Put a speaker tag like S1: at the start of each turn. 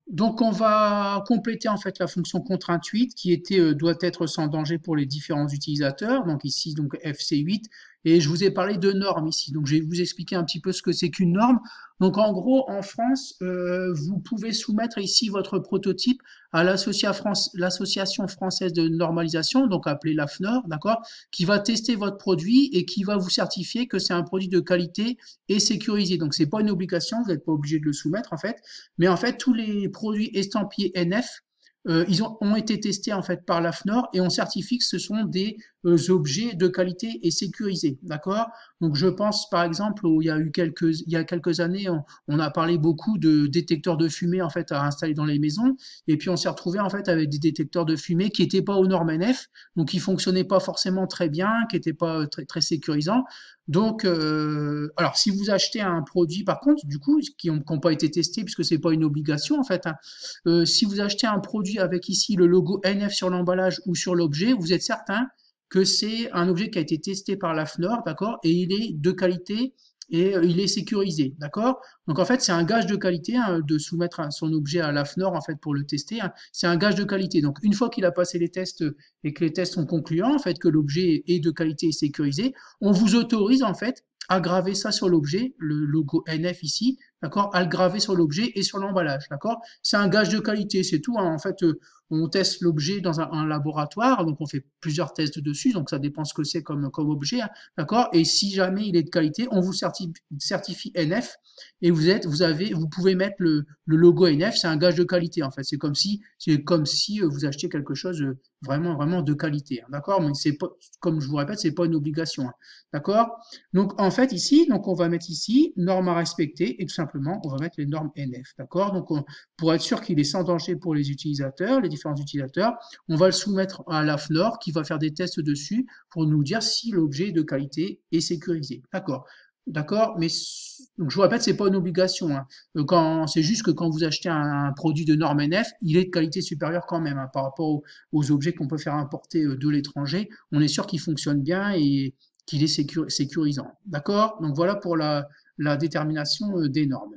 S1: Donc, on va compléter en fait la fonction contrainte 8 qui était doit être sans danger pour les différents utilisateurs. Donc ici, donc FC8. Et je vous ai parlé de normes ici. Donc, je vais vous expliquer un petit peu ce que c'est qu'une norme. Donc, en gros, en France, vous pouvez soumettre ici votre prototype à l'Association française de normalisation, donc appelée l'AFNOR, d'accord, qui va tester votre produit et qui va vous certifier que c'est un produit de qualité et sécurisé. Donc, c'est pas une obligation, vous n'êtes pas obligé de le soumettre en fait. Mais en fait, tous les produits estampillés NF, ont été testés en fait par l'AFNOR et on certifie que ce sont des objets de qualité et sécurisés, d'accord? Donc je pense par exemple où il y a quelques années, on a parlé beaucoup de détecteurs de fumée en fait à installer dans les maisons et puis on s'est retrouvé en fait avec des détecteurs de fumée qui n'étaient pas aux normes NF, donc qui fonctionnaient pas forcément très bien, qui n'étaient pas très sécurisants. Donc, alors si vous achetez un produit, par contre, du coup, qui n'ont pas été testés, puisque c'est pas une obligation en fait, hein, si vous achetez un produit avec ici le logo NF sur l'emballage ou sur l'objet, vous êtes certain que c'est un objet qui a été testé par la FNOR, d'accord, et il est de qualité et il est sécurisé, d'accord. Donc en fait, c'est un gage de qualité hein, de soumettre son objet à la FNOR en fait pour le tester. Hein. C'est un gage de qualité. Donc une fois qu'il a passé les tests et que les tests sont concluants, en fait, que l'objet est de qualité et sécurisé, on vous autorise en fait à graver ça sur l'objet, le logo NF ici, d'accord, à le graver sur l'objet et sur l'emballage, d'accord. C'est un gage de qualité, c'est tout. Hein. En fait, on teste l'objet dans un laboratoire, donc on fait plusieurs tests dessus, donc ça dépend ce que c'est comme objet, hein, d'accord. Et si jamais il est de qualité, on vous certifie NF et vous pouvez mettre le logo NF, c'est un gage de qualité en fait. C'est comme si vous achetez quelque chose vraiment de qualité, hein, d'accord. Mais c'est pas, comme je vous répète, c'est pas une obligation, hein, d'accord. Donc en fait ici, donc on va mettre ici normes à respecter et tout simplement on va mettre les normes NF, d'accord. Donc pour être sûr qu'il est sans danger pour les utilisateurs, les différents utilisateurs, on va le soumettre à l'AFNOR qui va faire des tests dessus pour nous dire si l'objet est de qualité et sécurisé, d'accord. D'accord, mais donc je vous répète, c'est pas une obligation. Hein. C'est juste que quand vous achetez un produit de norme NF, il est de qualité supérieure quand même hein, par rapport aux objets qu'on peut faire importer de l'étranger. On est sûr qu'il fonctionne bien et qu'il est sécurisant. D'accord? Donc voilà pour la détermination des normes.